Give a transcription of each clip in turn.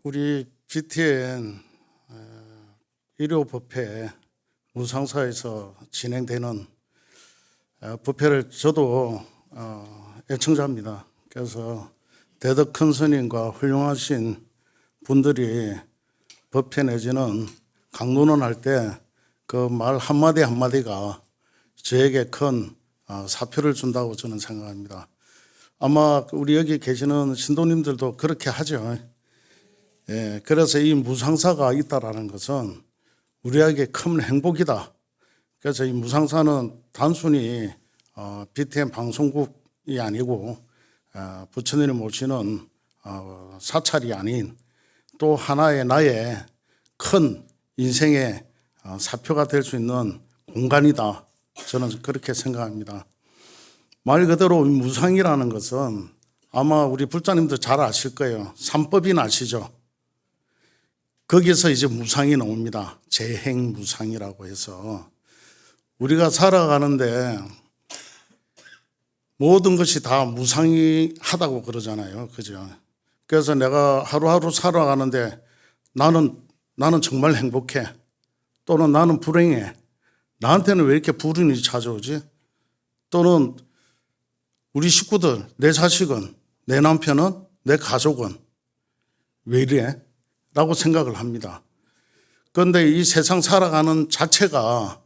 우리 GTN 일요법회 무상사에서 진행되는 법회를 저도 애청자입니다. 그래서 대덕 큰 스님과 훌륭하신 분들이 법회 내지는 강론을 할 때 그 말 한마디 한마디가 저에게 큰 사표를 준다고 저는 생각합니다. 아마 우리 여기 계시는 신도님들도 그렇게 하죠. 그래서 이 무상사가 있다라는 것은 우리에게 큰 행복이다. 그래서 이 무상사는 단순히 BTN 방송국이 아니고 부처님을 모시는 사찰이 아닌 또 하나의 나의 큰 인생의 사표가 될 수 있는 공간이다. 저는 그렇게 생각합니다. 말 그대로 무상이라는 것은 아마 우리 불자님들 잘 아실 거예요. 삼법인 아시죠? 거기서 이제 무상이 나옵니다. 재행무상이라고 해서 우리가 살아가는데 모든 것이 다 무상하다고 그러잖아요. 그죠? 그래서 내가 하루하루 살아가는데 나는 정말 행복해. 또는 나는 불행해. 나한테는 왜 이렇게 불운이 찾아오지? 또는 우리 식구들, 내 자식은, 내 남편은, 내 가족은 왜 이래? 라고 생각을 합니다. 그런데 이 세상 살아가는 자체가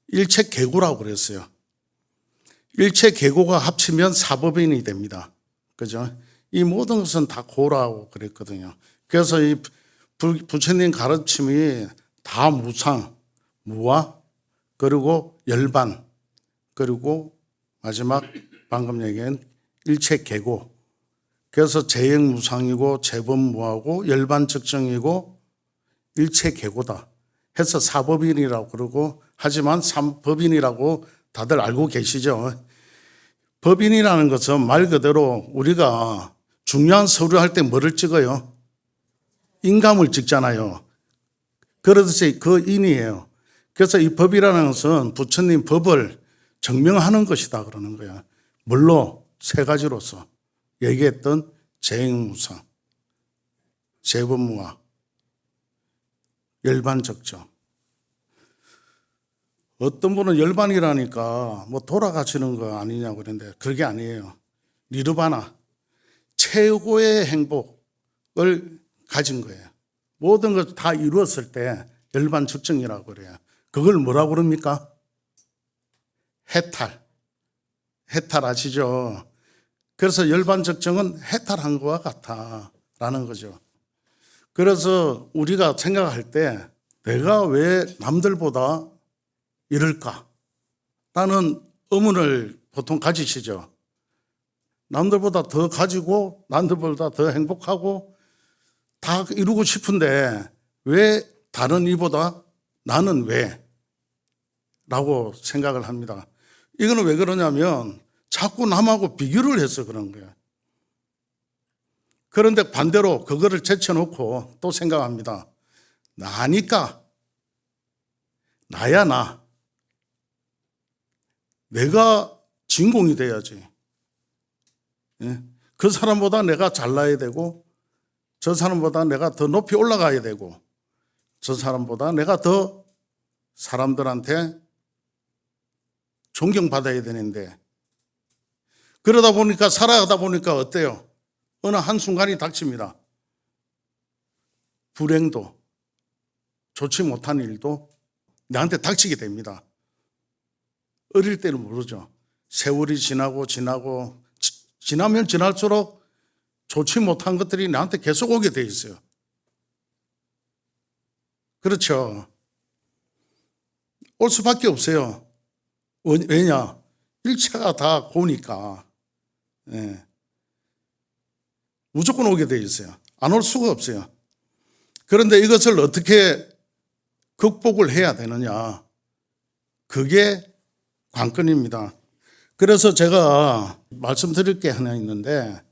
일체계고라고 그랬어요. 일체계고가 합치면 사법인이 됩니다. 그죠? 이 모든 것은 다 고라고 그랬거든요. 그래서 이 부처님 가르침이 다 무상, 무아, 그리고 열반, 그리고 마지막 방금 얘기한 일체계고. 그래서 재행무상이고 재범무하고 열반적정이고 일체계고다 해서 사법인이라고 그러고, 하지만 삼법인이라고 다들 알고 계시죠? 법인이라는 것은 말 그대로 우리가 중요한 서류 할 때 뭐를 찍어요? 인감을 찍잖아요. 그렇듯이 그 인이에요. 그래서 이 법이라는 것은 부처님 법을 증명하는 것이다 그러는 거야. 물론 세 가지로서 얘기했던 재행무상, 재범무아, 열반적정. 어떤 분은 열반이라니까 뭐 돌아가시는 거 아니냐고 그랬는데 그게 아니에요. 니르바나, 최고의 행복을 가진 거예요. 모든 것 다 이루었을 때 열반적정이라고 그래요. 그걸 뭐라고 그럽니까? 해탈. 해탈 아시죠? 그래서 열반적정은 해탈한 것과 같다라는 거죠. 그래서 우리가 생각할 때 내가 왜 남들보다 이럴까? 라는 의문을 보통 가지시죠. 남들보다 더 가지고 남들보다 더 행복하고 다 이루고 싶은데 왜 다른 이보다 나는 왜? 라고 생각을 합니다. 이거는 왜 그러냐면 자꾸 남하고 비교를 해서 그런 거예요. 그런데 반대로 그거를 제쳐놓고 또 생각합니다. 나니까, 나야 나. 내가 진공이 돼야지. 그 사람보다 내가 잘나야 되고, 저 사람보다 내가 더 높이 올라가야 되고, 저 사람보다 내가 더 사람들한테 존경받아야 되는데, 그러다 보니까 살아가다 보니까 어때요? 어느 한순간이 닥칩니다. 불행도 좋지 못한 일도 나한테 닥치게 됩니다. 어릴 때는 모르죠. 세월이 지나면 지날수록 좋지 못한 것들이 나한테 계속 오게 돼 있어요. 그렇죠. 올 수밖에 없어요. 왜냐? 일체가 다 고니까. 무조건 오게 돼 있어요. 안 올 수가 없어요. 그런데 이것을 어떻게 극복을 해야 되느냐? 그게 관건입니다. 그래서 제가 말씀드릴 게 하나 있는데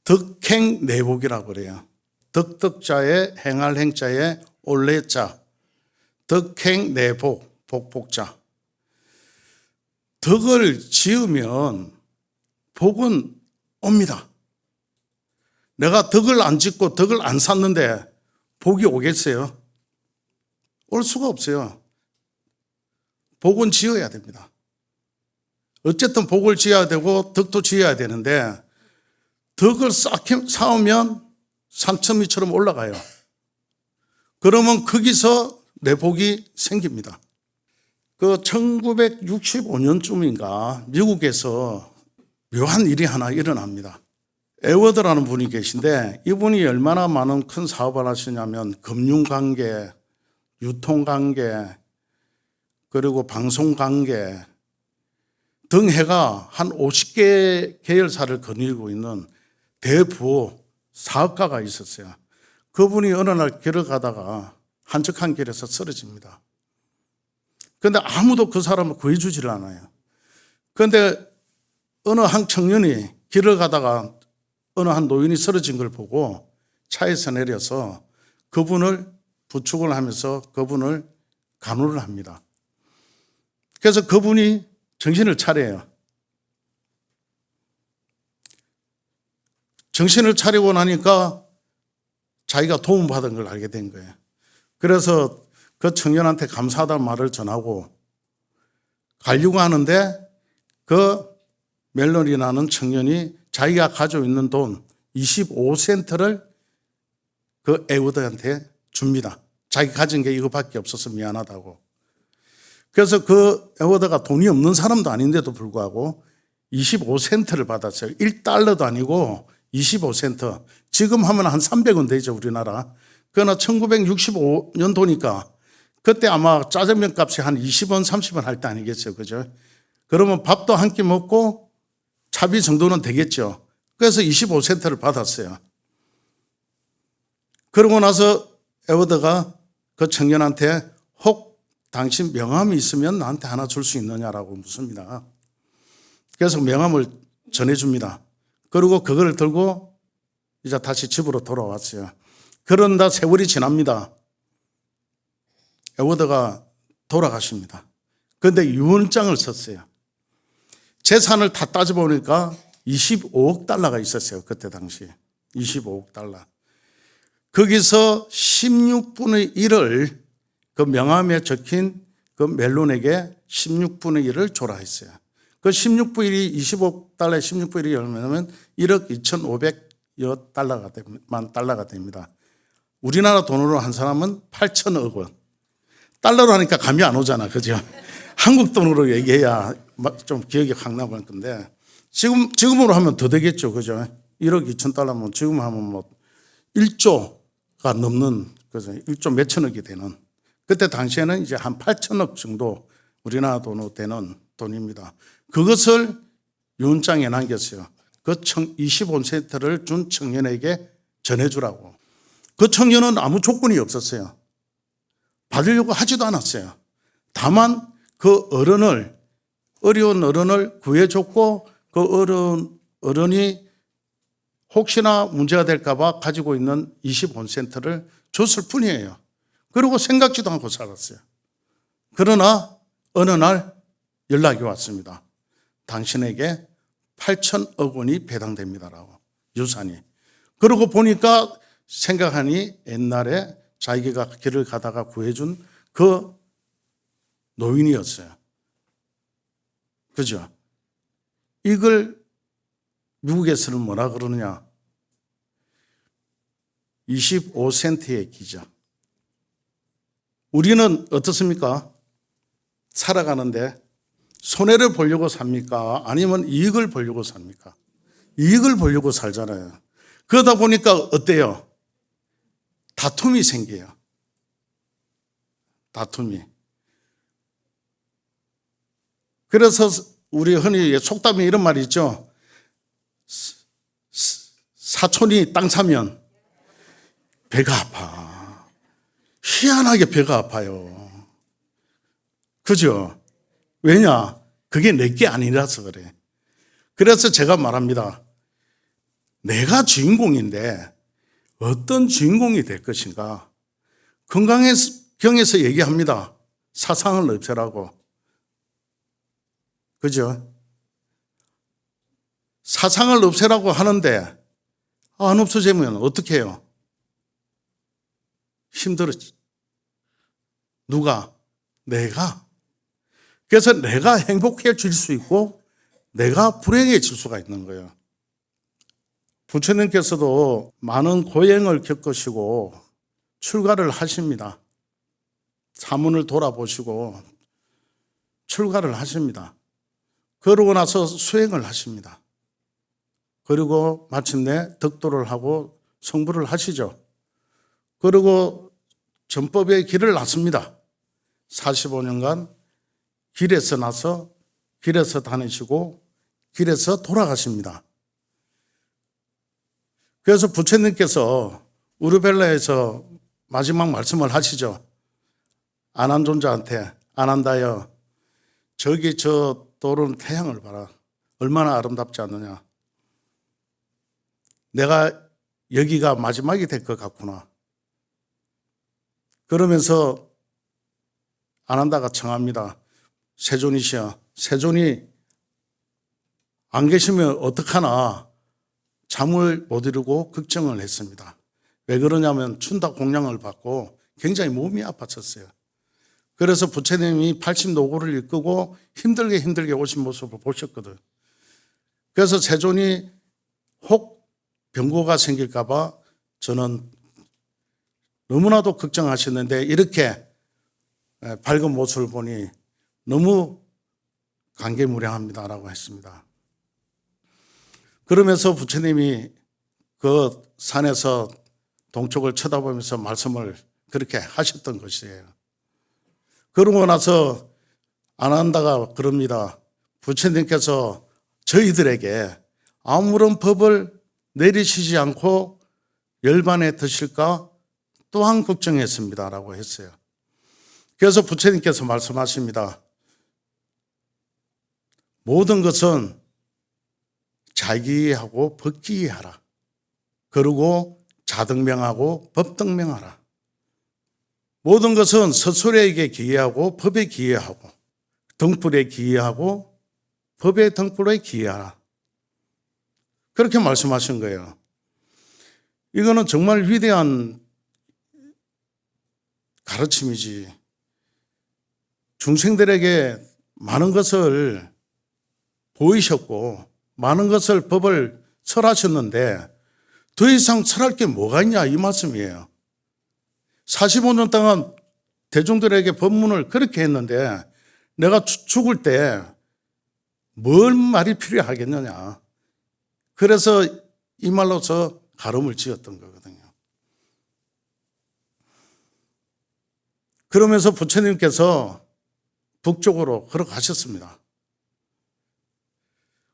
덕행내복이라고 그래요. 덕덕자의 행할 행자의 올래자, 덕행내복, 복복자. 덕을 지으면 복은 옵니다. 내가 덕을 안 짓고 덕을 안 샀는데 복이 오겠어요? 올 수가 없어요. 복은 지어야 됩니다. 어쨌든 복을 지어야 되고 덕도 지어야 되는데 덕을 쌓으면 산더미처럼 올라가요. 그러면 거기서 내 복이 생깁니다. 그 1965년쯤인가 미국에서 묘한 일이 하나 일어납니다. 에워드라는 분이 계신데 이분이 얼마나 많은 큰 사업을 하시냐면 금융관계, 유통관계, 그리고 방송관계 등 해가 한 50개 계열사를 거느리고 있는 대부호 사업가가 있었어요. 그분이 어느 날 길을 가다가 한적한 길에서 쓰러집니다. 그런데 아무도 그 사람을 구해주질 않아요. 그런데 어느 한 청년이 길을 가다가 어느 한 노인이 쓰러진 걸 보고 차에서 내려서 그분을 부축을 하면서 그분을 간호를 합니다. 그래서 그분이 정신을 차려요. 정신을 차리고 나니까 자기가 도움받은 걸 알게 된 거예요. 그래서 그 청년한테 감사하다는 말을 전하고 가려고 하는데 그 멜론이라는 청년이 자기가 가지고 있는 돈 25센트를 그 에워드한테 줍니다. 자기 가진 게 이거밖에 없어서 미안하다고. 그래서 그 에워드가 돈이 없는 사람도 아닌데도 불구하고 25센트를 받았어요. 1달러도 아니고 25센트. 지금 하면 한 300원 되죠, 우리나라. 그러나 1965년도니까 그때 아마 짜장면 값이 한 20원, 30원 할 때 아니겠어요, 그죠? 그러면 밥도 한 끼 먹고 차비 정도는 되겠죠. 그래서 25센트를 받았어요. 그러고 나서 에워드가 그 청년한테 혹 당신 명함이 있으면 나한테 하나 줄 수 있느냐라고 묻습니다. 그래서 명함을 전해줍니다. 그리고 그걸 들고 이제 다시 집으로 돌아왔어요. 그런다 세월이 지납니다. 에워드가 돌아가십니다. 그런데 유언장을 썼어요. 재산을 다 따져보니까 25억 달러가 있었어요. 그때 당시 25억 달러. 거기서 16분의 1을 그 명함에 적힌 그 멜론에게 16분의 1을 줘라 했어요. 그 16분의 1이 25억 달러에 16분의 1이 얼마냐면 1억 2,500여 달러가 됩니다. 우리나라 돈으로 한 사람은 8천억 원. 달러로 하니까 감이 안 오잖아. 그죠? 한국 돈으로 얘기해야 좀 기억이 확 나볼 건데 지금으로 하면 더 되겠죠. 그죠? 1억 2천 달러면 지금 하면 뭐 1조가 넘는, 그죠? 1조 몇천억이 되는. 그때 당시에는 이제 한 8천억 정도 우리나라 돈으로 되는 돈입니다. 그것을 유언장에 남겼어요. 그 25센트를 준 청년에게 전해주라고. 그 청년은 아무 조건이 없었어요. 받으려고 하지도 않았어요. 다만 그 어려운 어른을 구해줬고 그 어른이 혹시나 문제가 될까봐 가지고 있는 25센트를 줬을 뿐이에요. 그리고 생각지도 않고 살았어요. 그러나 어느 날 연락이 왔습니다. 당신에게 8천억 원이 배당됩니다라고, 유산이. 그러고 보니까 생각하니 옛날에 자기가 길을 가다가 구해준 그 노인이었어요. 그죠? 이걸 미국에서는 뭐라 그러느냐? 25센트의 기적. 우리는 어떻습니까? 살아가는데 손해를 보려고 삽니까? 아니면 이익을 보려고 삽니까? 이익을 보려고 살잖아요. 그러다 보니까 어때요? 다툼이 생겨요. 다툼이. 그래서 우리 흔히 속담에 이런 말이 있죠. 사촌이 땅 사면 배가 아파. 희한하게 배가 아파요. 그죠? 왜냐? 그게 내게 아니라서 그래. 그래서 제가 말합니다. 내가 주인공인데 어떤 주인공이 될 것인가? 건강경에서 얘기합니다. 사상을 없애라고. 그죠? 사상을 없애라고 하는데 안 없어지면 어떻게 해요? 힘들었지. 누가? 내가. 그래서 내가 행복해질 수 있고 내가 불행해질 수가 있는 거예요. 부처님께서도 많은 고행을 겪으시고 출가를 하십니다. 사문을 돌아보시고 출가를 하십니다. 그러고 나서 수행을 하십니다. 그리고 마침내 덕도를 하고 성불을 하시죠. 그리고 전법의 길을 났습니다. 45년간 길에서 나서 길에서 다니시고 길에서 돌아가십니다. 그래서 부처님께서 우르벨라에서 마지막 말씀을 하시죠. 아난존자한테, 아난다여, 저기 저 떠오르는 태양을 봐라. 얼마나 아름답지 않느냐. 내가 여기가 마지막이 될 것 같구나. 그러면서 아난다가 청합니다. 세존이시여, 세존이 안 계시면 어떡하나 잠을 못 이루고 걱정을 했습니다. 왜 그러냐면 춘다 공양을 받고 굉장히 몸이 아팠었어요. 그래서 부처님이 80노고를 이끌고 힘들게 오신 모습을 보셨거든. 그래서 세존이 혹 병고가 생길까 봐 저는 너무나도 걱정하셨는데 이렇게 밝은 모습을 보니 너무 감개무량합니다라고 했습니다. 그러면서 부처님이 그 산에서 동쪽을 쳐다보면서 말씀을 그렇게 하셨던 것이에요. 그러고 나서 아난다가 그럽니다. 부처님께서 저희들에게 아무런 법을 내리시지 않고 열반에 드실까 또한 걱정했습니다라고 했어요. 그래서 부처님께서 말씀하십니다. 모든 것은 자기하고 법기하라. 그리고 자등명하고 법등명하라. 모든 것은 서술에게 기회하고 법에 기회하고 등불에 기회하고 법의 등불에 기회하라. 그렇게 말씀하신 거예요. 이거는 정말 위대한 가르침이지. 중생들에게 많은 것을 보이셨고 많은 것을 법을 설하셨는데 더 이상 설할 게 뭐가 있냐 이 말씀이에요. 45년 동안 대중들에게 법문을 그렇게 했는데 내가 죽을 때 뭘 말이 필요하겠느냐. 그래서 이 말로서 가름을 지었던 거거든요. 그러면서 부처님께서 북쪽으로 걸어가셨습니다.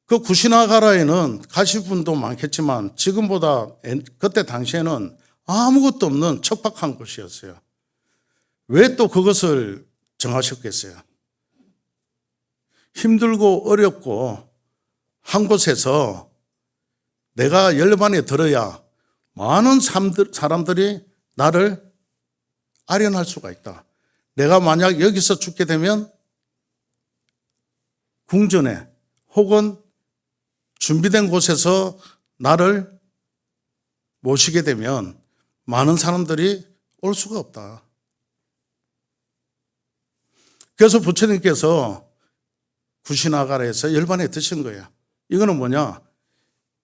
그 구시나가라에는 가실 분도 많겠지만 지금보다 그때 당시에는 아무것도 없는 척박한 곳이었어요. 왜 또 그것을 정하셨겠어요? 힘들고 어렵고 한 곳에서 내가 열반에 들어야 많은 사람들이 나를 아련할 수가 있다. 내가 만약 여기서 죽게 되면 궁전에 혹은 준비된 곳에서 나를 모시게 되면 많은 사람들이 올 수가 없다. 그래서 부처님께서 구시나가라에서 열반에 드신 거예요. 이거는 뭐냐?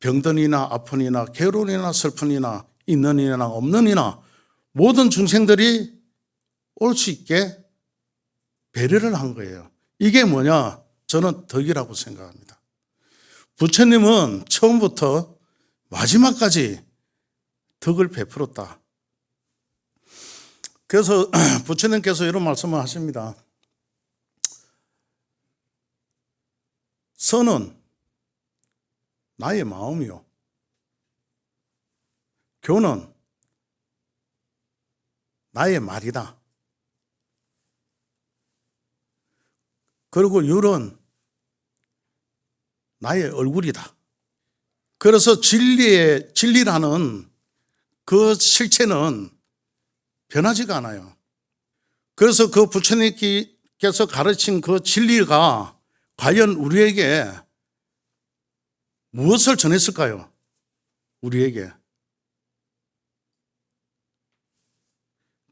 병든이나 아픈이나 괴로운이나 슬픈이나 있는이나 없는이나 모든 중생들이 올 수 있게 배려를 한 거예요. 이게 뭐냐? 저는 덕이라고 생각합니다. 부처님은 처음부터 마지막까지 덕을 베풀었다. 그래서 부처님께서 이런 말씀을 하십니다. 선은 나의 마음이요. 교는 나의 말이다. 그리고 율은 나의 얼굴이다. 그래서 진리라는 그 실체는 변하지가 않아요. 그래서 그 부처님께서 가르친 그 진리가 과연 우리에게 무엇을 전했을까요? 우리에게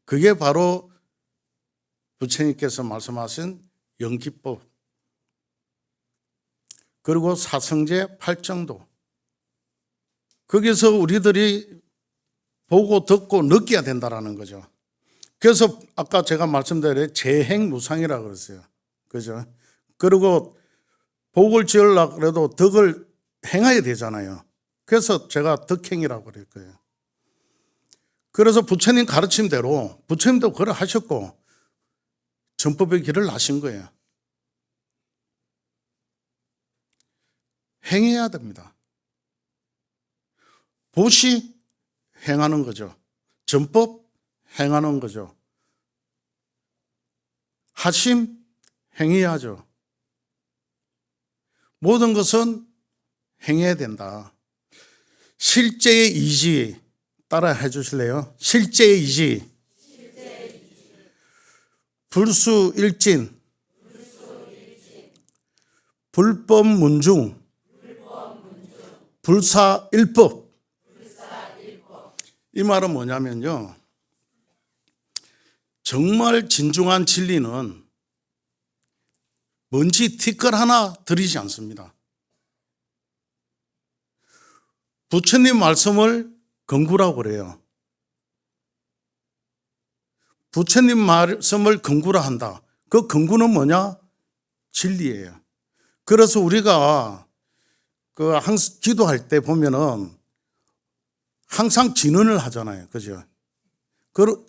그게 바로 부처님께서 말씀하신 영기법, 그리고 사성제 8정도. 거기서 우리들이 보고 듣고 느껴야 된다라는 거죠. 그래서 아까 제가 말씀드린 재행무상이라고 그랬어요. 그죠? 그리고 복을 지으려고 그래도 덕을 행해야 되잖아요. 그래서 제가 덕행이라고 그랬고요. 그래서 부처님 가르침대로 부처님도 그걸 하셨고 전법의 길을 하신 거예요. 행해야 됩니다. 보시 행하는 거죠. 전법 행하는 거죠. 하심 행해야죠. 모든 것은 행해야 된다. 실제의 이지 따라 해주실래요? 실제의 이지. 불수일진. 불법문중. 불사일법. 이 말은 뭐냐면요, 정말 진중한 진리는 먼지 티끌 하나 들이지 않습니다. 부처님 말씀을 근구라고 그래요. 부처님 말씀을 근구라 한다. 그 근구는 뭐냐? 진리예요. 그래서 우리가 기도할 때 보면은 항상 진언을 하잖아요. 그죠?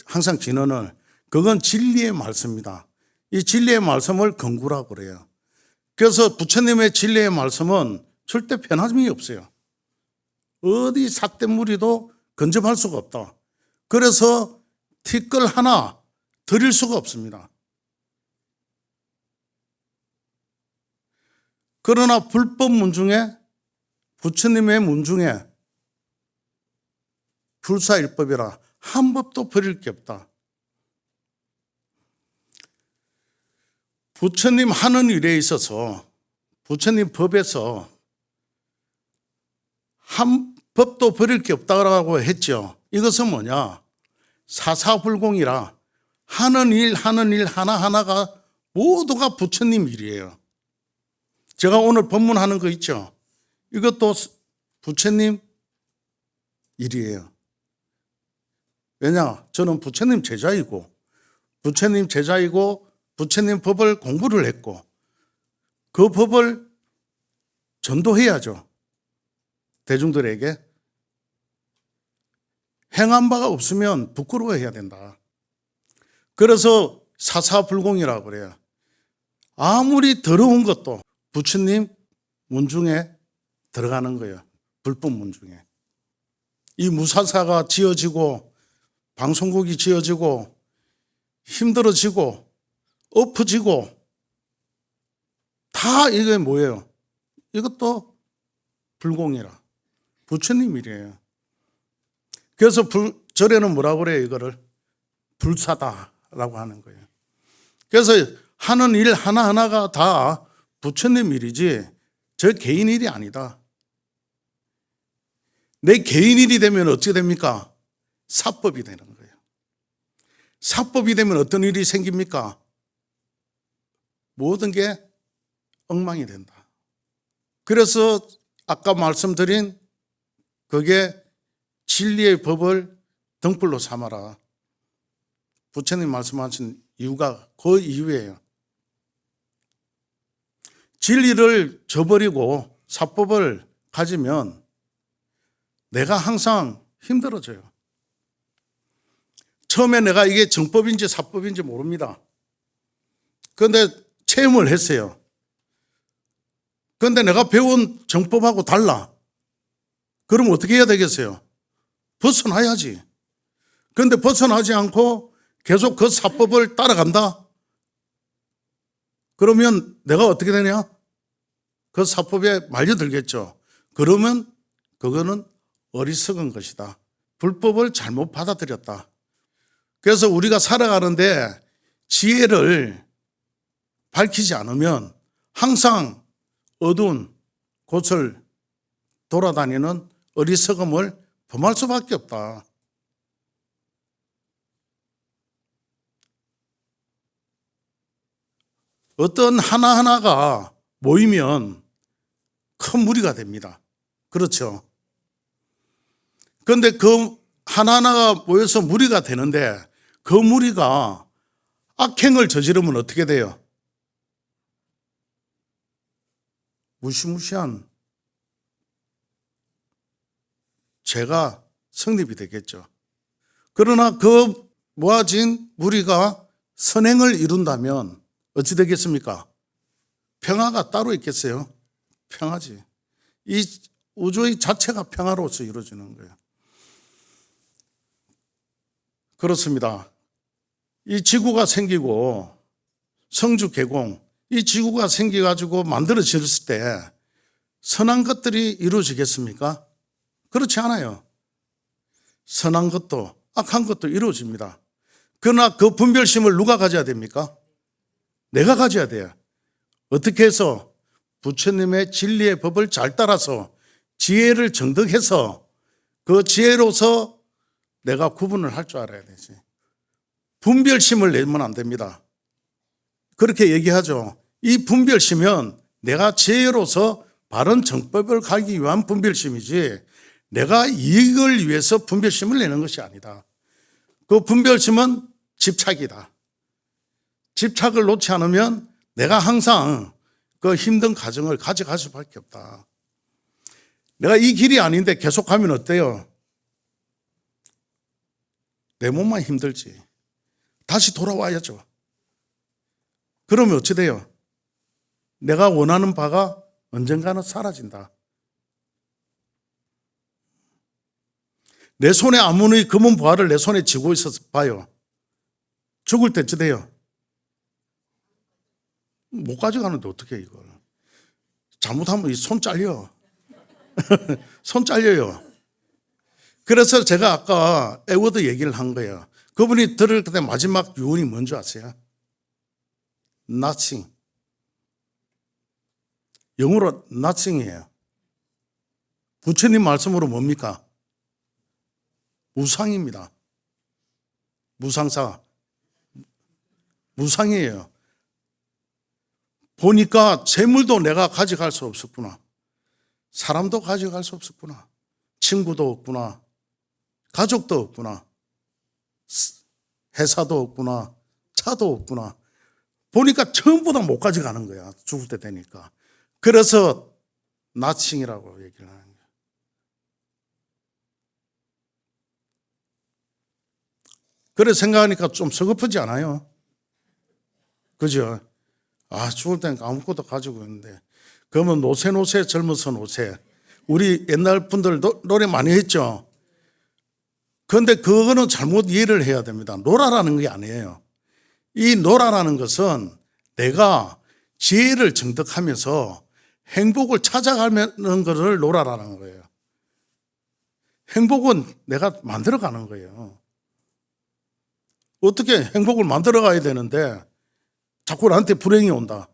항상 진언을. 그건 진리의 말씀입니다. 이 진리의 말씀을 근구라고 그래요. 그래서 부처님의 진리의 말씀은 절대 변함이 없어요. 어디 삿대무리도 근접할 수가 없다. 그래서 티끌 하나 드릴 수가 없습니다. 그러나 불법 문중에, 부처님의 문중에 불사일법이라 한 법도 버릴 게 없다. 부처님 하는 일에 있어서 부처님 법에서 한 법도 버릴 게 없다고 했죠. 이것은 뭐냐? 사사불공이라 하는 일 하나하나가 모두가 부처님 일이에요. 제가 오늘 법문하는 거 있죠? 이것도 부처님 일이에요. 왜냐? 저는 부처님 제자이고 부처님 법을 공부를 했고 그 법을 전도해야죠. 대중들에게. 행한 바가 없으면 부끄러워해야 된다. 그래서 사사불공이라고 그래요. 아무리 더러운 것도 부처님 문중에 들어가는 거예요. 불법 문중에. 이 무사사가 지어지고 방송국이 지어지고 힘들어지고 엎어지고 다 이게 뭐예요? 이것도 불공이라. 부처님 일이에요. 그래서 절에는 뭐라고 그래요? 이거를 불사다라고 하는 거예요. 그래서 하는 일 하나하나가 다 부처님 일이지 저 개인 일이 아니다. 내 개인 일이 되면 어떻게 됩니까? 사법이 되는 거예요. 사법이 되면 어떤 일이 생깁니까? 모든 게 엉망이 된다. 그래서 아까 말씀드린 그게 진리의 법을 등불로 삼아라. 부처님 말씀하신 이유가 그 이유예요. 진리를 저버리고 사법을 가지면 내가 항상 힘들어져요. 처음에 내가 이게 정법인지 사법인지 모릅니다. 그런데 체험을 했어요. 그런데 내가 배운 정법하고 달라. 그럼 어떻게 해야 되겠어요? 벗어나야지. 그런데 벗어나지 않고 계속 그 사법을 따라간다? 그러면 내가 어떻게 되냐? 그 사법에 말려들겠죠. 그러면 그거는 어리석은 것이다. 불법을 잘못 받아들였다. 그래서 우리가 살아가는데 지혜를 밝히지 않으면 항상 어두운 곳을 돌아다니는 어리석음을 범할 수밖에 없다. 어떤 하나하나가 모이면 큰 무리가 됩니다. 그렇죠. 그런데 그 하나하나가 모여서 무리가 되는데 그 무리가 악행을 저지르면 어떻게 돼요? 무시무시한 죄가 성립이 되겠죠. 그러나 그 모아진 무리가 선행을 이룬다면 어찌 되겠습니까? 평화가 따로 있겠어요? 평화지. 이 우주의 자체가 평화로서 이루어지는 거예요. 그렇습니다. 이 지구가 생기고 성주 개공, 이 지구가 생겨가지고 만들어졌을 때 선한 것들이 이루어지겠습니까? 그렇지 않아요. 선한 것도 악한 것도 이루어집니다. 그러나 그 분별심을 누가 가져야 됩니까? 내가 가져야 돼요. 어떻게 해서? 부처님의 진리의 법을 잘 따라서 지혜를 정득해서 그 지혜로서 내가 구분을 할 줄 알아야 되지. 분별심을 내면 안 됩니다. 그렇게 얘기하죠. 이 분별심은 내가 지혜로서 바른 정법을 가기 위한 분별심이지 내가 이익을 위해서 분별심을 내는 것이 아니다. 그 분별심은 집착이다. 집착을 놓지 않으면 내가 항상 그 힘든 과정을 가져갈 수밖에 없다. 내가 이 길이 아닌데 계속 가면 어때요? 내 몸만 힘들지. 다시 돌아와야죠. 그러면 어찌 돼요? 내가 원하는 바가 언젠가는 사라진다. 내 손에 아무리 금은 보화를 내 손에 쥐고 있어서 봐요. 죽을 때 어찌 돼요? 못 가져가는데 어떻게 해, 이걸. 잘못하면 손 잘려. 손 잘려요. 그래서 제가 아까 에워드 얘기를 한 거예요. 그분이 들을 때 마지막 유언이 뭔지 아세요? Nothing. 영어로 nothing이에요. 부처님 말씀으로 뭡니까? 무상입니다. 무상사. 무상이에요. 보니까 재물도 내가 가져갈 수 없었구나. 사람도 가져갈 수 없었구나. 친구도 없구나. 가족도 없구나. 회사도 없구나. 차도 없구나. 보니까 전부 다 못 가져가는 거야. 죽을 때 되니까. 그래서 나칭이라고 얘기를 하는 거야. 그래 생각하니까 좀 서글프지 않아요? 그죠? 아, 죽을 때는 아무것도 가지고 있는데. 그러면 노세 젊어서 노세. 우리 옛날 분들 노래 많이 했죠? 그런데 그거는 잘못 이해를 해야 됩니다. 노라라는 게 아니에요. 이 노라라는 것은 내가 지혜를 정득하면서 행복을 찾아가는 것을 노라라는 거예요. 행복은 내가 만들어가는 거예요. 어떻게 행복을 만들어가야 되는데 자꾸 나한테 불행이 온다.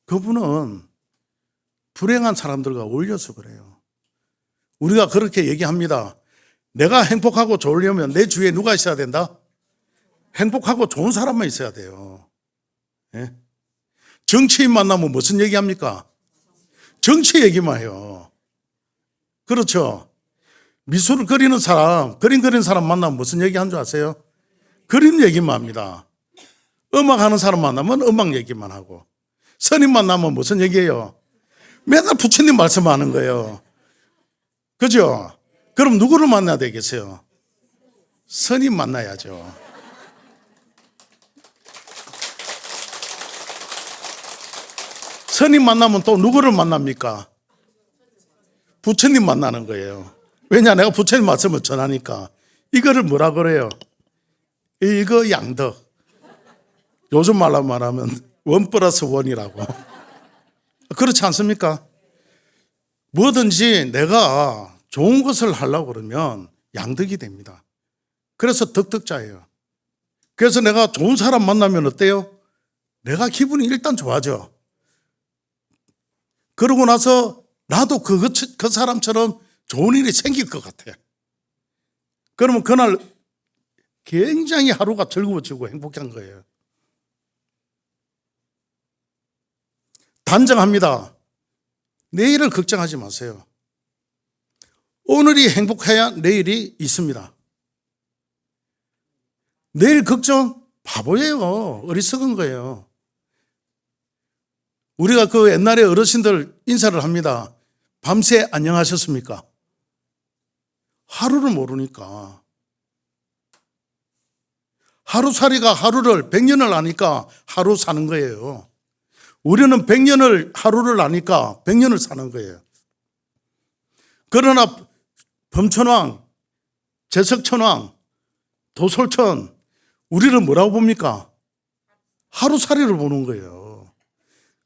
그분은 불행한 사람들과 어울려서 그래요. 우리가 그렇게 얘기합니다. 내가 행복하고 좋으려면 내 주위에 누가 있어야 된다? 행복하고 좋은 사람만 있어야 돼요. 예? 정치인 만나면 무슨 얘기합니까? 정치 얘기만 해요. 그렇죠? 미술을 그리는 사람, 그림 그리는 사람 만나면 무슨 얘기하는 줄 아세요? 그림 얘기만 합니다. 음악 하는 사람 만나면 음악 얘기만 하고, 스님 만나면 무슨 얘기예요? 맨날 부처님 말씀하는 거예요. 그죠? 그럼 누구를 만나야 되겠어요? 스님 만나야죠. 스님 만나면 또 누구를 만납니까? 부처님 만나는 거예요. 왜냐? 내가 부처님 말씀을 전하니까. 이거를 뭐라 그래요? 일거양득. 요즘 말로 말하면 원 플러스 원이라고. 그렇지 않습니까? 뭐든지 내가 좋은 것을 하려고 그러면 양득이 됩니다. 그래서 득득자예요. 그래서 내가 좋은 사람 만나면 어때요? 내가 기분이 일단 좋아져. 그러고 나서 나도 그 사람처럼 좋은 일이 생길 것 같아. 그러면 그날 굉장히 하루가 즐거워지고 행복한 거예요. 단정합니다. 내일을 걱정하지 마세요. 오늘이 행복해야 내일이 있습니다. 내일 걱정 바보예요. 어리석은 거예요. 우리가 그 옛날에 어르신들 인사를 합니다. 밤새 안녕하셨습니까? 하루를 모르니까. 하루살이가 하루를 100년을 아니까 하루 사는 거예요. 우리는 100년을 하루를 아니까 100년을 사는 거예요. 그러나 범천왕, 제석천왕, 도솔천 우리를 뭐라고 봅니까? 하루살이를 보는 거예요.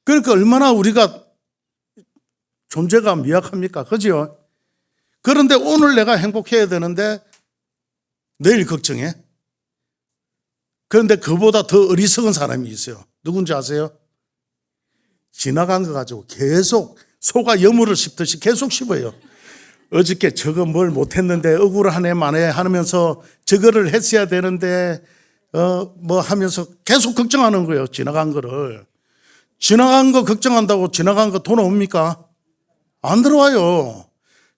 그러니까 얼마나 우리가 존재가 미약합니까? 그죠? 그런데 오늘 내가 행복해야 되는데 내일 걱정해? 그런데 그보다 더 어리석은 사람이 있어요. 누군지 아세요? 지나간 거 가지고 계속 소가 여물을 씹듯이 계속 씹어요. 어저께 저거 뭘 못했는데 억울하네 마네 하면서 저거를 했어야 되는데 뭐 하면서 계속 걱정하는 거예요. 지나간 거를. 지나간 거 걱정한다고 지나간 거 돈 옵니까? 안 들어와요.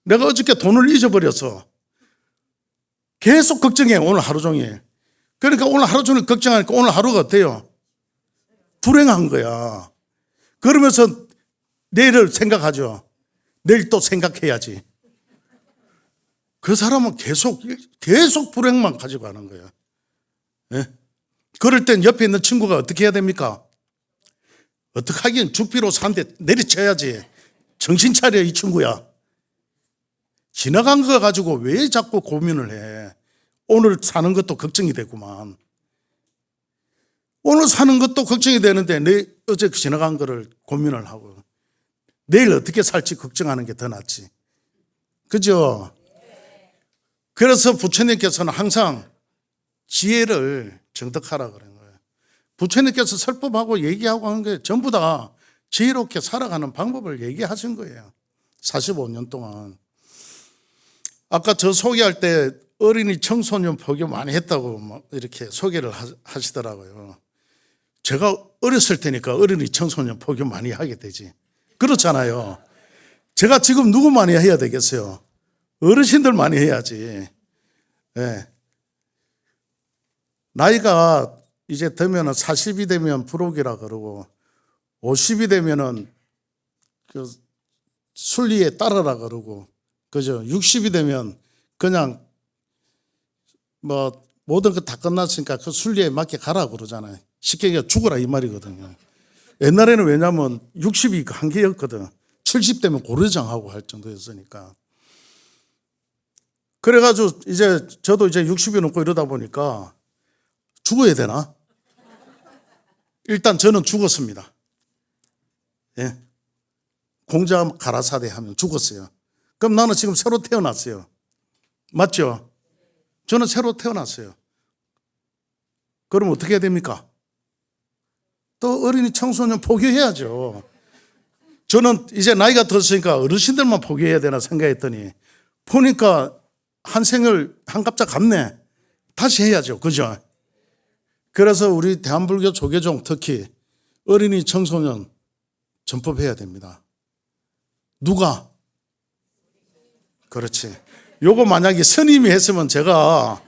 내가 어저께 돈을 잊어버려서 계속 걱정해 오늘 하루 종일. 그러니까 오늘 하루 종일 걱정하니까 오늘 하루가 어때요? 불행한 거야. 그러면서 내일을 생각하죠. 내일 또 생각해야지. 그 사람은 계속 불행만 가지고 가는 거예요. 예? 그럴 땐 옆에 있는 친구가 어떻게 해야 됩니까? 어떻게 하긴 죽비로 산데 내리쳐야지. 정신 차려 이 친구야. 지나간 거 가지고 왜 자꾸 고민을 해? 오늘 사는 것도 걱정이 되구만. 오늘 사는 것도 걱정이 되는데 어제 지나간 거를 고민을 하고 내일 어떻게 살지 걱정하는 게 더 낫지. 그죠? 그래서 부처님께서는 항상 지혜를 정득하라 그런 거예요. 부처님께서 설법하고 얘기하고 하는 게 전부 다 지혜롭게 살아가는 방법을 얘기하신 거예요. 45년 동안. 아까 저 소개할 때 어린이 청소년 포교 많이 했다고 이렇게 소개를 하시더라고요. 제가 어렸을 테니까 어린이 청소년 포교 많이 하게 되지. 그렇잖아요. 제가 지금 누구 많이 해야 되겠어요? 어르신들 많이 해야지. 네. 나이가 이제 되면은 40이 되면 불옥이라 그러고 50이 되면은 그 순리에 따르라 그러고 그죠? 60이 되면 그냥 뭐 모든 거 다 끝났으니까 그 순리에 맞게 가라 그러잖아요. 쉽게 얘기해 죽어라 이 말이거든요. 옛날에는 왜냐면 60이 한계였거든. 70되면 고려장하고 할 정도였으니까. 그래가지고 이제 저도 이제 60이 넘고 이러다 보니까 죽어야 되나? 일단 저는 죽었습니다. 예. 공자 가라사대 하면 죽었어요. 그럼 나는 지금 새로 태어났어요. 맞죠? 저는 새로 태어났어요. 그럼 어떻게 해야 됩니까? 또 어린이 청소년 포교해야죠. 저는 이제 나이가 들었으니까 어르신들만 포교해야 되나 생각했더니 보니까 한 생을 한 갑자 갚네. 다시 해야죠. 그죠? 그래서 우리 대한불교 조계종 특히 어린이 청소년 전법해야 됩니다. 누가? 그렇지. 요거 만약에 스님이 했으면 제가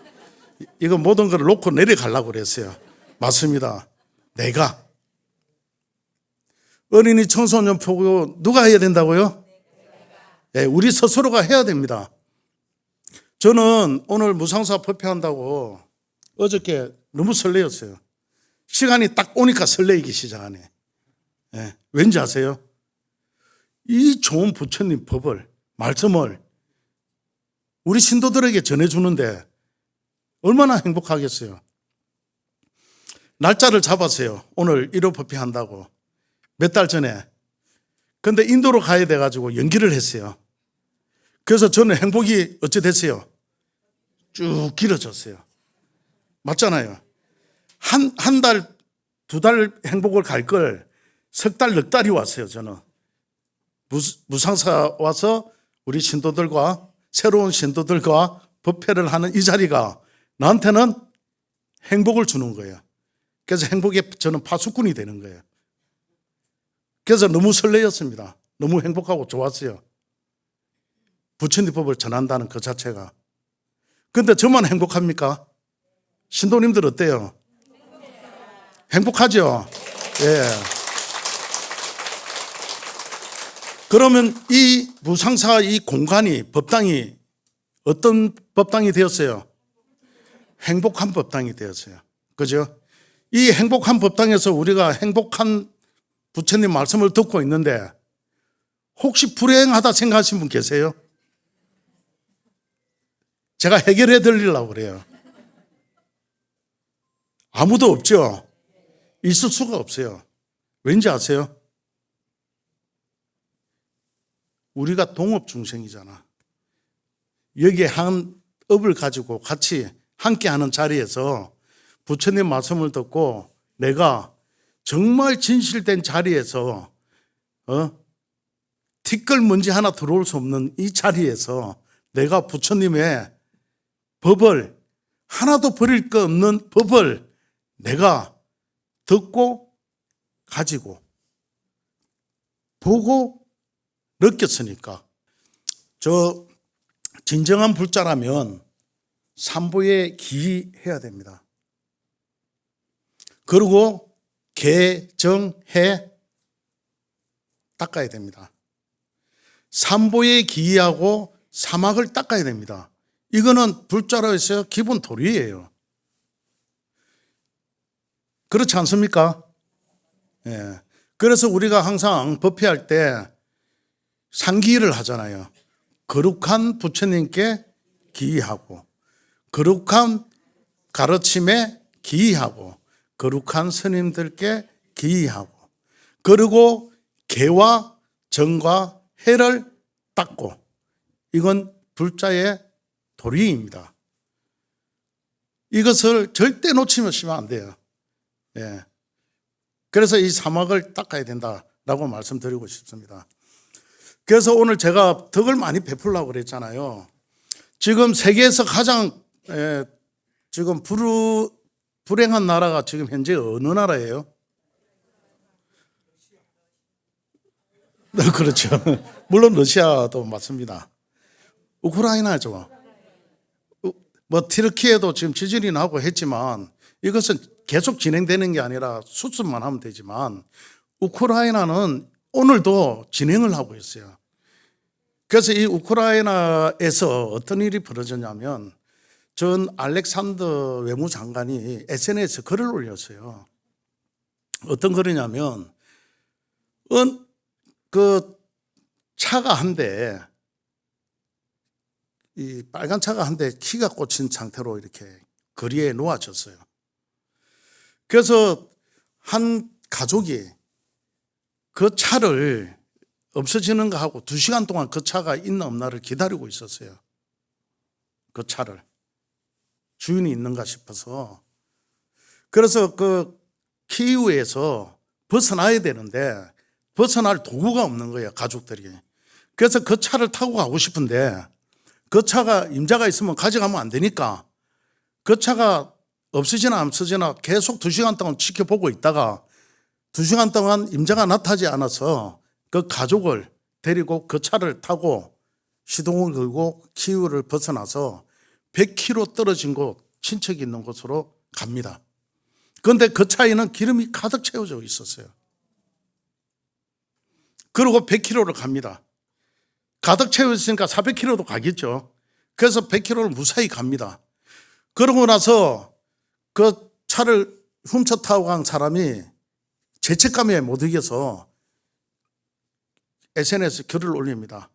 이거 모든 걸 놓고 내려가려고 그랬어요. 맞습니다. 내가. 어린이 청소년 포교 누가 해야 된다고요? 네, 우리 스스로가 해야 됩니다. 저는 오늘 무상사 법회한다고 어저께 너무 설레었어요. 시간이 딱 오니까 설레이기 시작하네. 네, 왠지 아세요? 이 좋은 부처님 법을, 말씀을 우리 신도들에게 전해주는데 얼마나 행복하겠어요. 날짜를 잡았어요. 오늘 1호 법회 한다고. 몇 달 전에. 근데 인도로 가야 돼가지고 연기를 했어요. 그래서 저는 행복이 어찌 됐어요? 쭉 길어졌어요. 맞잖아요. 한 달, 2달 행복을 갈 걸 석 달, 넉 달이 왔어요, 저는. 무상사 와서 우리 신도들과 새로운 신도들과 법회를 하는 이 자리가 나한테는 행복을 주는 거예요. 그래서 행복에 저는 파수꾼이 되는 거예요. 그래서 너무 설레었습니다. 너무 행복하고 좋았어요. 부처님 법을 전한다는 그 자체가. 근데 저만 행복합니까? 신도님들 어때요? 행복하죠? 예. 그러면 이 무상사 이 공간이 법당이 어떤 법당이 되었어요? 행복한 법당이 되었어요. 그죠? 이 행복한 법당에서 우리가 행복한 부처님 말씀을 듣고 있는데 혹시 불행하다 생각하시는 분 계세요? 제가 해결해 드리려고 그래요. 아무도 없죠? 있을 수가 없어요. 왠지 아세요? 우리가 동업 중생이잖아. 여기에 한 업을 가지고 같이 함께 하는 자리에서 부처님 말씀을 듣고 내가 정말 진실된 자리에서 티끌 먼지 하나 들어올 수 없는 이 자리에서 내가 부처님의 법을 하나도 버릴 거 없는 법을 내가 듣고 가지고 보고 느꼈으니까 저 진정한 불자라면 삼보에 기해야 됩니다. 그리고 개정해 닦아야 됩니다. 삼보에 기하고 사막을 닦아야 됩니다. 이거는 불자로 해서 기본 도리예요. 그렇지 않습니까? 예. 그래서 우리가 항상 법회할 때 상기를 하잖아요. 거룩한 부처님께 기하고, 거룩한 가르침에 기하고, 거룩한 스님들께 기하고, 그리고 개와 정과 해를 닦고, 이건 불자의 도리입니다. 이것을 절대 놓치면 안 돼요. 예. 그래서 이 사막을 닦아야 된다라고 말씀드리고 싶습니다. 그래서 오늘 제가 덕을 많이 베풀려고 그랬잖아요. 지금 세계에서 가장 지금 불행한 나라가 지금 현재 어느 나라예요? 네, 그렇죠. 물론 러시아도 맞습니다. 우크라이나죠. 뭐 튀르키예도 지금 지진이 나고 했지만 이것은 계속 진행되는 게 아니라 수습만 하면 되지만 우크라이나는 오늘도 진행을 하고 있어요. 그래서 이 우크라이나에서 어떤 일이 벌어졌냐면 전 알렉산더 외무장관이 SNS에 글을 올렸어요. 어떤 글이냐면 그 차가 한 대, 이 빨간 차가 한 대 키가 꽂힌 상태로 이렇게 거리에 놓아졌어요. 그래서 한 가족이 그 차를 없어지는 거 하고 2시간 동안 그 차가 있나 없나를 기다리고 있었어요. 그 차를. 주인이 있는가 싶어서. 그래서 그 키이우에서 벗어나야 되는데 벗어날 도구가 없는 거예요, 가족들이. 그래서 그 차를 타고 가고 싶은데 그 차가 임자가 있으면 가져가면 안 되니까 그 차가 없어지나 안 없어지나 계속 2시간 동안 지켜보고 있다가 2시간 동안 임자가 나타나지 않아서 그 가족을 데리고 그 차를 타고 시동을 걸고 키이우를 벗어나서 100km 떨어진 곳, 친척이 있는 곳으로 갑니다. 그런데 그 차에는 기름이 가득 채워져 있었어요. 그리고 100km를 갑니다. 가득 채워있으니까 400km도 가겠죠. 그래서 100km를 무사히 갑니다. 그러고 나서 그 차를 훔쳐 타고 간 사람이 죄책감에 못 이겨서 SNS에 글을 올립니다.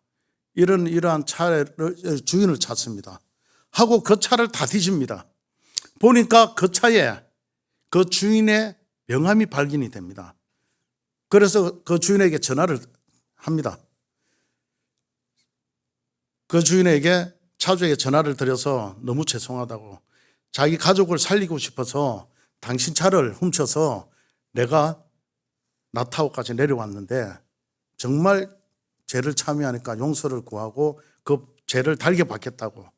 이러한 차를 주인을 찾습니다. 하고 그 차를 다 뒤집니다. 보니까 그 차에 그 주인의 명함이 발견이 됩니다. 그래서 그 주인에게 전화를 합니다. 그 주인에게 차주에게 전화를 드려서 너무 죄송하다고, 자기 가족을 살리고 싶어서 당신 차를 훔쳐서 내가 나타오까지 내려왔는데 정말 죄를 참여하니까 용서를 구하고 그 죄를 달게 받겠다고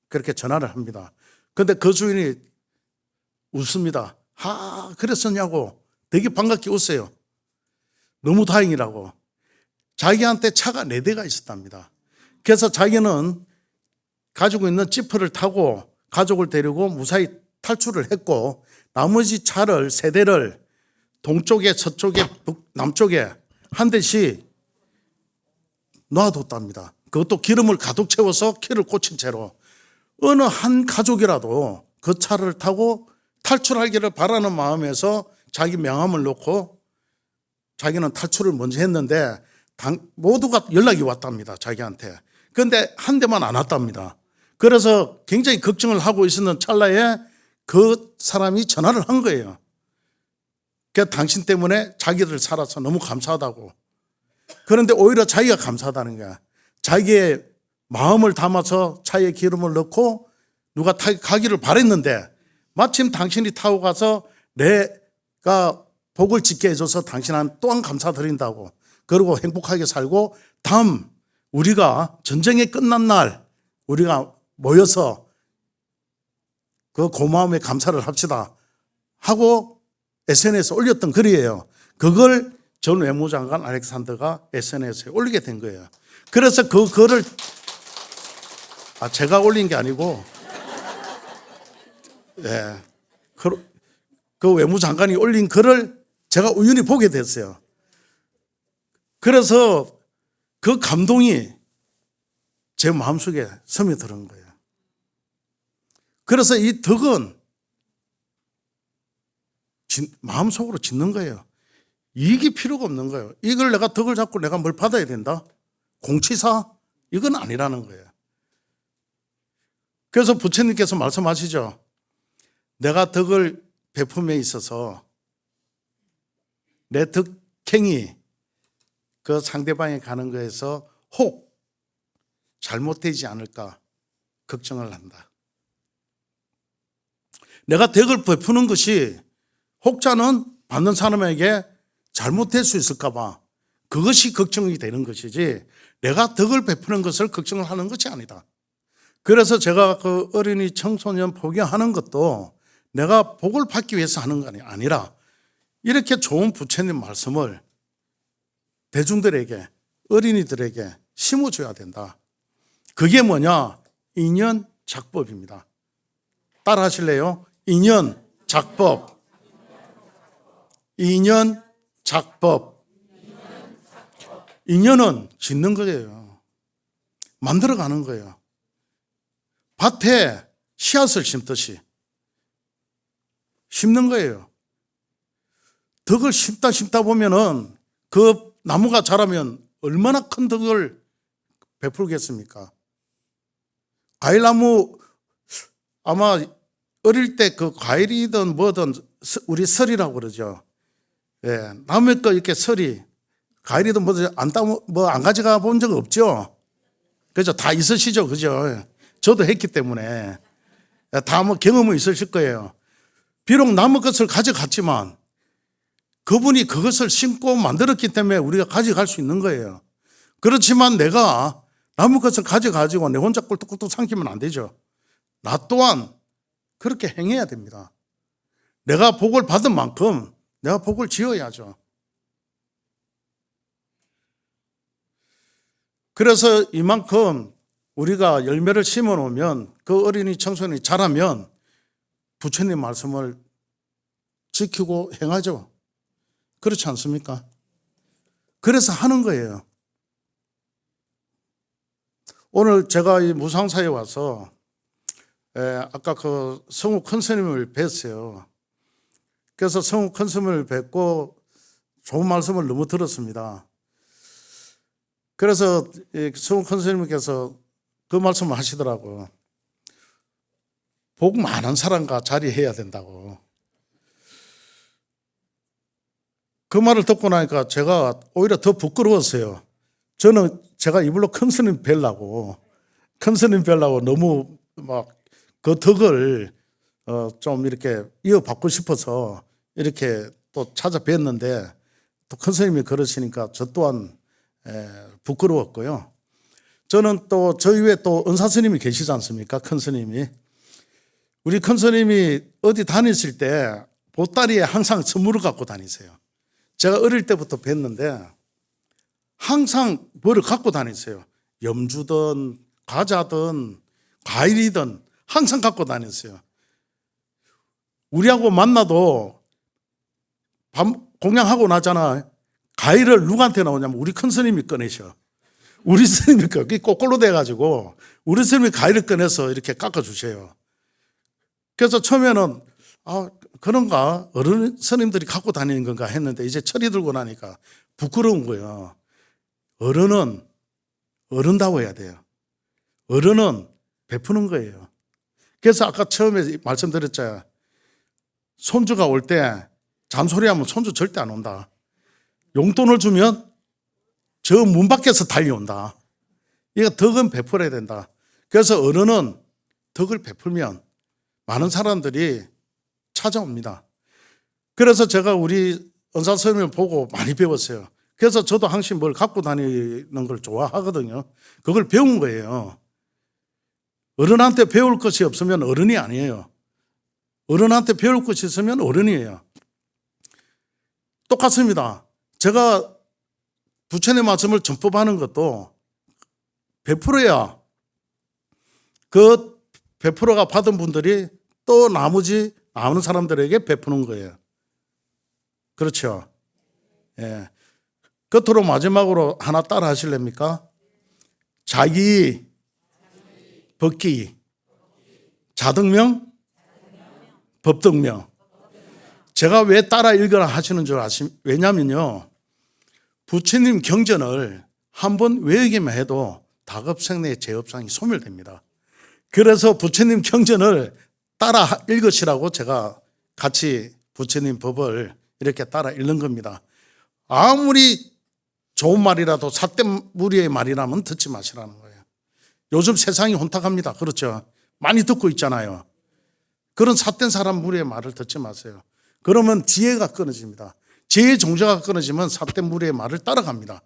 그렇게 전화를 합니다. 그런데 그 주인이 웃습니다. 그랬었냐고 되게 반갑게 웃어요. 너무 다행이라고. 자기한테 차가 4대가 있었답니다. 그래서 자기는 가지고 있는 지프를 타고 가족을 데리고 무사히 탈출을 했고 나머지 차를 3대를 동쪽에 서쪽에 남쪽에 한 대씩 놔뒀답니다. 그것도 기름을 가득 채워서 키를 꽂힌 채로 어느 한 가족이라도 그 차를 타고 탈출하기를 바라는 마음에서 자기 명함을 놓고 자기는 탈출을 먼저 했는데 모두가 연락이 왔답니다. 자기한테. 그런데 한 대만 안 왔답니다. 그래서 굉장히 걱정을 하고 있었는 찰나에 그 사람이 전화를 한 거예요. 그러니까 당신 때문에 자기들 살아서 너무 감사하다고. 그런데 오히려 자기가 감사하다는 거야. 자기의 마음을 담아서 차에 기름을 넣고 누가 가기를 바랬는데 마침 당신이 타고 가서 내가 복을 짓게 해줘서 당신한테 또한 감사드린다고. 그리고 행복하게 살고 다음 우리가 전쟁이 끝난 날 우리가 모여서 그 고마움에 감사를 합시다 하고 SNS에 올렸던 글이에요. 그걸 전 외무장관 알렉산더가 SNS에 올리게 된 거예요. 그래서 그 글을 제가 올린 게 아니고 그 외무장관이 올린 글을 제가 우연히 보게 됐어요. 그래서 그 감동이 제 마음속에 스며드는 거예요. 그래서 이 덕은 마음속으로 짓는 거예요. 이익이 필요가 없는 거예요. 이걸 내가 덕을 잡고 내가 뭘 받아야 된다? 공치사? 이건 아니라는 거예요. 그래서 부처님께서 말씀하시죠. 내가 덕을 베품에 있어서 내 덕행이 그 상대방에 가는 거에서 혹 잘못되지 않을까 걱정을 한다. 내가 덕을 베푸는 것이 혹자는 받는 사람에게 잘못될 수 있을까 봐 그것이 걱정이 되는 것이지 내가 덕을 베푸는 것을 걱정을 하는 것이 아니다. 그래서 제가 그 어린이 청소년 포교하는 것도 내가 복을 받기 위해서 하는 거 아니라 이렇게 좋은 부처님 말씀을 대중들에게 어린이들에게 심어줘야 된다. 그게 뭐냐? 인연작법입니다. 따라 하실래요? 인연작법. 인연작법. 인연은 짓는 거예요. 만들어가는 거예요. 밭에 씨앗을 심듯이 심는 거예요. 덕을 심다 보면은 그 나무가 자라면 얼마나 큰 덕을 베풀겠습니까? 과일나무 아마 어릴 때 그 과일이든 뭐든 우리 설이라고 그러죠. 예, 나무에 거 이렇게 설이 과일이든 뭐든 안 가져가 본 적 없죠. 그죠? 다 있으시죠, 그죠? 저도 했기 때문에 다 뭐 경험은 있으실 거예요. 비록 나무 것을 가져갔지만 그분이 그것을 심고 만들었기 때문에 우리가 가져갈 수 있는 거예요. 그렇지만 내가 나무 것을 가져가지고 내 혼자 꿀떡꿀떡 삼키면 안 되죠. 나 또한 그렇게 행해야 됩니다. 내가 복을 받은 만큼 내가 복을 지어야죠. 그래서 이만큼 우리가 열매를 심어 놓으면 그 어린이 청소년이 자라면 부처님 말씀을 지키고 행하죠. 그렇지 않습니까? 그래서 하는 거예요. 오늘 제가 이 무상사에 와서 아까 그 성우 큰 스님을 뵀어요. 그래서 성우 큰 스님을 뵙고 좋은 말씀을 너무 들었습니다. 그래서 성우 큰 스님께서 그 말씀을 하시더라고요. 복 많은 사람과 자리해야 된다고. 그 말을 듣고 나니까 제가 오히려 더 부끄러웠어요. 저는 제가 이불로 큰 스님 뵈려고 너무 막 그 덕을 좀 이렇게 이어받고 싶어서 이렇게 또 찾아뵀는데 또 큰 스님이 그러시니까 저 또한 부끄러웠고요. 저는 또 저희 위에 또 은사 스님이 계시지 않습니까? 큰 스님이. 우리 큰 스님이 어디 다니실 때 보따리에 항상 선물을 갖고 다니세요. 제가 어릴 때부터 뵀는데 항상 뭐를 갖고 다녔어요. 염주든 과자든 과일이든 항상 갖고 다녔어요. 우리하고 만나도 밥 공양하고 나잖아. 과일을 누구한테 나오냐면 우리 큰 스님이 꺼내셔. 우리 스님이 그게 거꾸로 돼가지고 우리 스님이 과일을 꺼내서 이렇게 깎아주세요. 그래서 처음에는 그런가 어른 스님들이 갖고 다니는 건가 했는데 이제 철이 들고 나니까 부끄러운 거예요. 어른은 어른다고 해야 돼요. 어른은 베푸는 거예요. 그래서 아까 처음에 말씀드렸잖아요. 손주가 올 때 잔소리하면 손주 절대 안 온다. 용돈을 주면 저 문 밖에서 달려온다. 이거 덕은 베풀어야 된다. 그래서 어른은 덕을 베풀면 많은 사람들이 찾아옵니다. 그래서 제가 우리 은사 스님을 보고 많이 배웠어요. 그래서 저도 항상 뭘 갖고 다니는 걸 좋아하거든요. 그걸 배운 거예요. 어른한테 배울 것이 없으면 어른이 아니에요. 어른한테 배울 것이 있으면 어른이에요. 똑같습니다. 제가 부처님 말씀을 전법하는 것도 베풀어야 그 베풀어가 받은 분들이 또 나머지 남은 사람들에게 베푸는 거예요. 그렇죠? 예. 끝으로 마지막으로 하나 따라 하실랍니까? 자기, 법기, 자등명, 법등명. 제가 왜 따라 읽으라 하시는 줄 아십니까? 왜냐면요. 부처님 경전을 한번 외우기만 해도 다급생내의 죄업상이 소멸됩니다. 그래서 부처님 경전을 따라 읽으시라고 제가 같이 부처님 법을 이렇게 따라 읽는 겁니다. 아무리 좋은 말이라도 삿된 무리의 말이라면 듣지 마시라는 거예요. 요즘 세상이 혼탁합니다. 그렇죠? 많이 듣고 있잖아요. 그런 삿된 사람 무리의 말을 듣지 마세요. 그러면 지혜가 끊어집니다. 지혜의 종자가 끊어지면 삿된 무리의 말을 따라갑니다.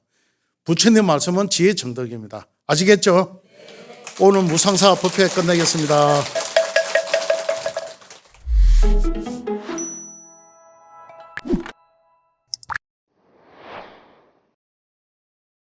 부처님 말씀은 지혜의 정덕입니다. 아시겠죠? 오늘 무상사 법회 끝내겠습니다.